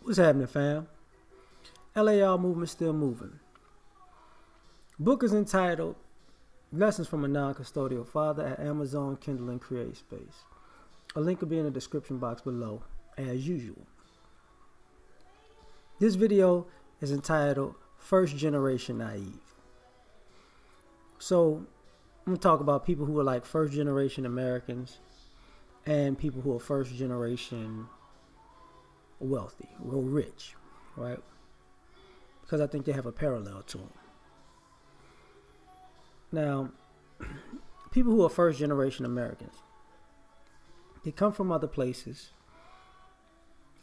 What's happening, fam? L.A.R movement still moving. Book is entitled Lessons from a Non-Custodial Father at Amazon, Kindle, and Create Space. A link will be in the description box below, as usual. This video is entitled First Generation Naive. So, I'm going to talk about people who are like first generation Americans and people who are first generation wealthy, real rich, right? Because I think they have a parallel to them. Now, people who are first generation Americans, they come from other places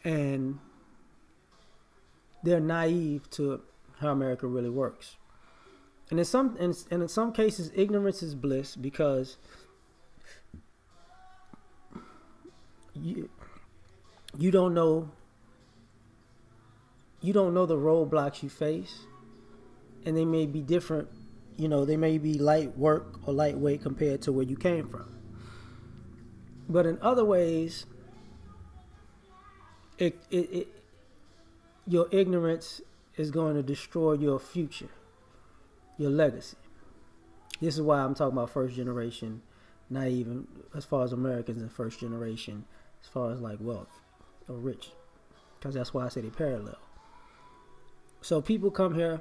and they're naive to how America really works. And in some cases, ignorance is bliss, because you don't know the roadblocks you face, and they may be different. You know, they may be light work or lightweight compared to where you came from. But in other ways, your ignorance is going to destroy your future, your legacy. This is why I'm talking about first generation naive, as far as Americans, and first generation as far as like wealth or rich, because that's why I say they parallel. So people come here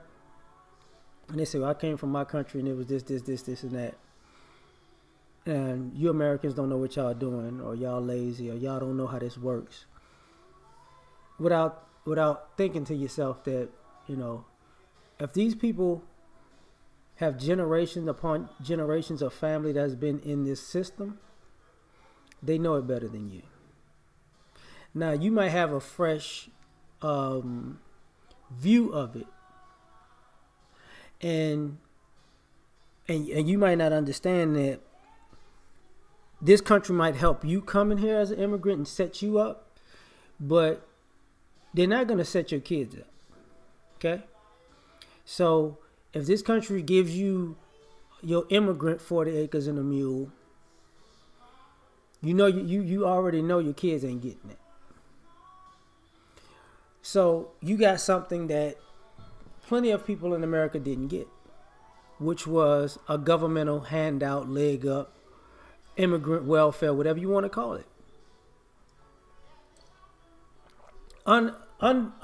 and they say, well, I came from my country and it was this, and that. And you Americans don't know what y'all doing, or y'all lazy, or y'all don't know how this works. Without thinking to yourself that, you know, if these people have generations upon generations of family that's been in this system, they know it better than you. Now, you might have a fresh view of it, and you might not understand that this country might help you come in here as an immigrant and set you up, but they're not going to set your kids up. Okay? So if this country gives you your immigrant 40 acres and a mule, you know you already know your kids ain't getting it. So you got something that plenty of people in America didn't get, which was a governmental handout, leg up, immigrant welfare, whatever you want to call it.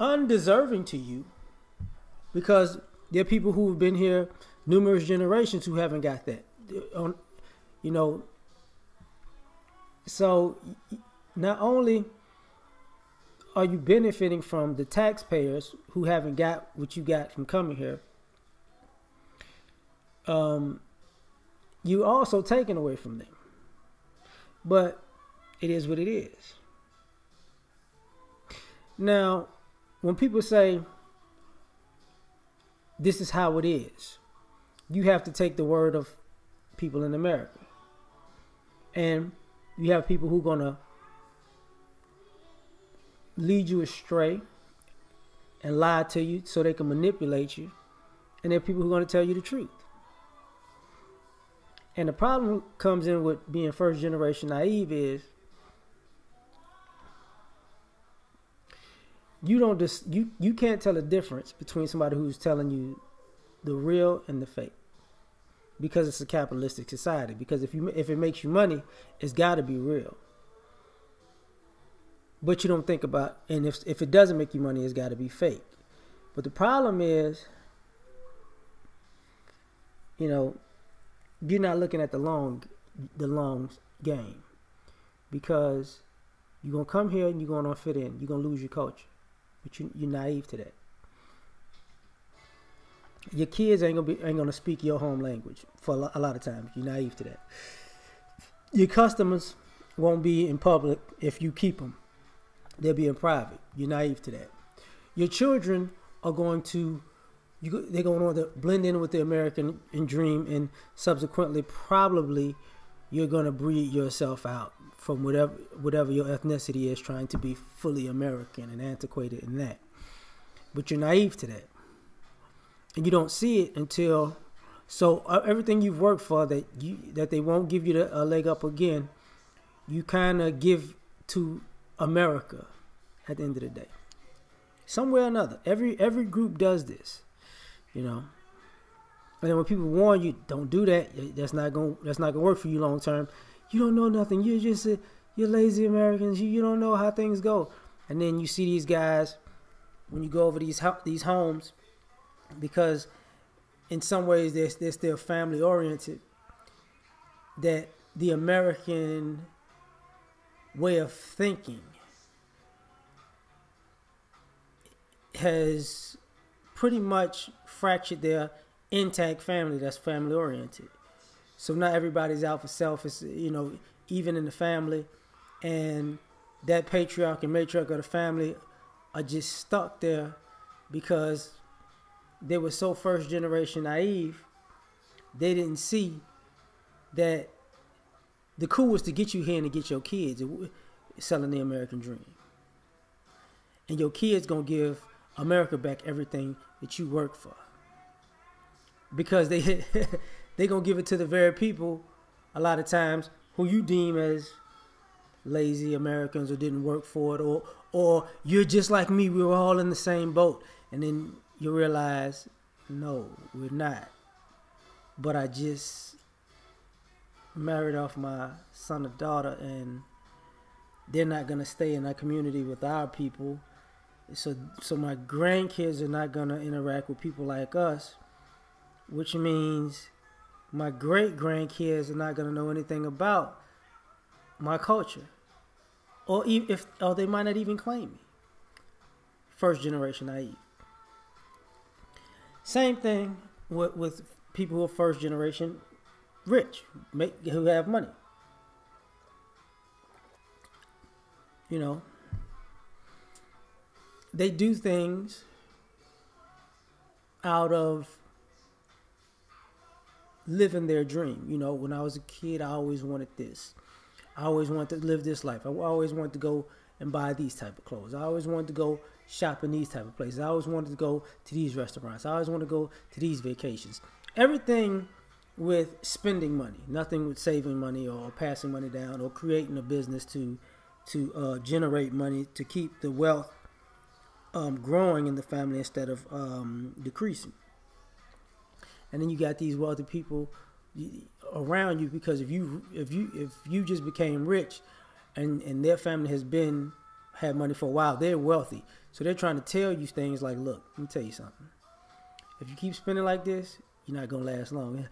Undeserving to you, because there are people who have been here numerous generations who haven't got that. You know, so not only are you benefiting from the taxpayers who haven't got what you got from coming here, you also taken away from them. But it is what it is. Now, when people say this is how it is, you have to take the word of people in America. And you have people who are going to lead you astray and lie to you so they can manipulate you. And there are people who are going to tell you the truth. And the problem comes in with being first generation naive is you can't tell the difference between somebody who's telling you the real and the fake, because it's a capitalistic society. Because if it makes you money, it's got to be real. But you don't think about, and if it doesn't make you money, it's got to be fake. But the problem is, you know, you're not looking at the long game, because you're gonna come here and you're gonna fit in. You're gonna lose your culture, but you're naive to that. Your kids ain't gonna speak your home language for a lot of times. You're naive to that. Your customers won't be in public if you keep them. They'll be in private. You're naive to that. Your children are going to blend in with the American dream, and subsequently probably you're going to breed yourself out from whatever your ethnicity is, trying to be fully American and antiquated in that. But you're naive to that. And you don't see it until, so everything you've worked for that they won't give you a leg up again, you kind of give to America at the end of the day. somewhere or another. Every group does this, you know. And then when people warn you, don't do that. That's not gonna work for you long term. You don't know nothing. You're lazy Americans. You don't know how things go. And then you see these guys when you go over these homes, because in some ways they're still family oriented. That the American way of thinking has pretty much fractured their intact family that's family oriented. So not everybody's out for self. It's, even in the family, and that patriarch and matriarch of the family are just stuck there because they were so first generation naive. They didn't see that the coup was to get you here and to get your kids selling the American dream. And your kids gonna give America back everything that you work for, because they gonna give it to the very people a lot of times who you deem as lazy Americans or didn't work for it, or you're just like me, we were all in the same boat. And then you realize, no, we're not. But I just married off my son or daughter, and they're not gonna stay in our community with our people. So my grandkids are not gonna interact with people like us, which means my great grandkids are not gonna know anything about my culture, or they might not even claim me. First generation naive. Same thing with people who are first generation rich, who have money. They do things out of living their dream. When I was a kid, I always wanted this. I always wanted to live this life. I always wanted to go and buy these type of clothes. I always wanted to go shop in these type of places. I always wanted to go to these restaurants. I always wanted to go to these vacations. Everything with spending money, nothing with saving money or passing money down or creating a business to generate money to keep the wealth growing in the family instead of decreasing. And then you got these wealthy people around you, because if you just became rich and their family had money for a while, they're wealthy. So they're trying to tell you things like, look, let me tell you something. If you keep spending like this, you're not gonna last long.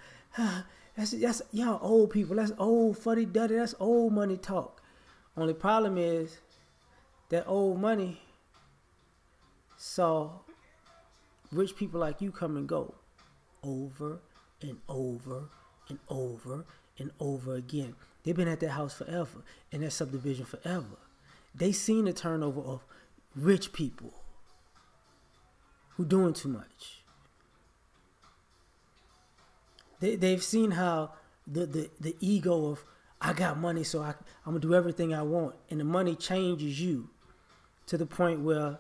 That's y'all old people. That's old fuddy duddy. That's old money talk. Only problem is that old money saw rich people like you come and go over and over and over and over again. They've been at that house forever, in that subdivision forever. They seen the turnover of rich people who doing too much. They've seen how the ego of, I got money, so I'm gonna do everything I want, and the money changes you to the point where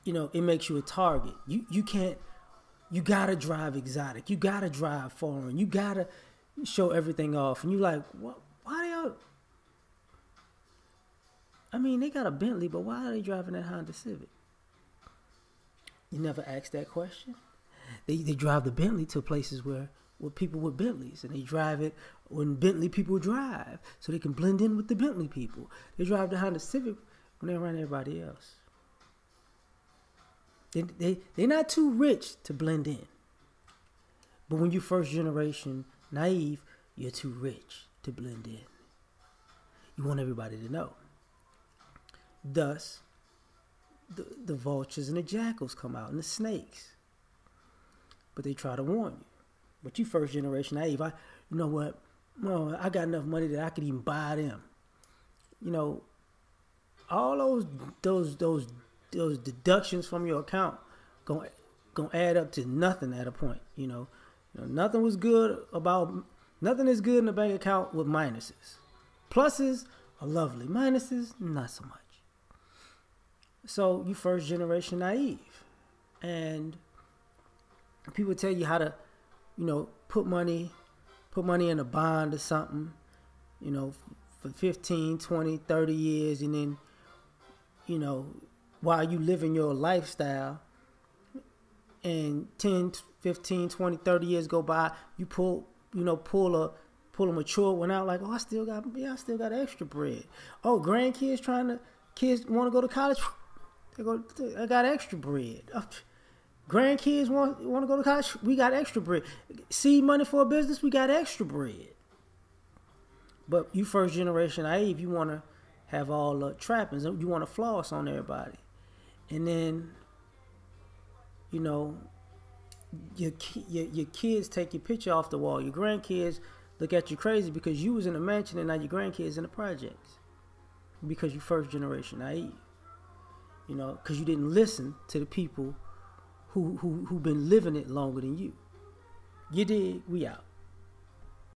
it makes you a target. You can't. You gotta drive exotic. You gotta drive foreign. You gotta show everything off. And you like, what? Why y'all? I mean, they got a Bentley, but why are they driving that Honda Civic? You never asked that question. They drive the Bentley to places where people with Bentleys, and they drive it when Bentley people drive, so they can blend in with the Bentley people. They drive the Honda Civic when they're around everybody else. They're not too rich to blend in. But when you're first generation naive, you're too rich to blend in. You want everybody to know. Thus, the vultures and the jackals come out, and the snakes. But they try to warn you. But you first generation naive, you know what? No, I got enough money that I could even buy them. All those deductions from your account gonna add up to nothing at a point. Nothing is good in the bank account with minuses. Pluses are lovely, minuses not so much. So you first generation naive, and people tell you how to put money in a bond or something, for 15, 20, 30 years, and then while you living your lifestyle, and 10, 15, 20, 30 years go by, you pull a mature one out, like, oh, I still got extra bread. Oh, kids want to go to college, I got extra bread. Grandkids want to go to college, we got extra bread. Seed money for a business, we got extra bread. But you first generation naive, you want to have all the trappings, you want to floss on everybody. And then, your kids take your picture off the wall. Your grandkids look at you crazy because you was in a mansion and now your grandkids in the projects. Because you first generation naive. Because you didn't listen to the people who been living it longer than you. You dig? We out.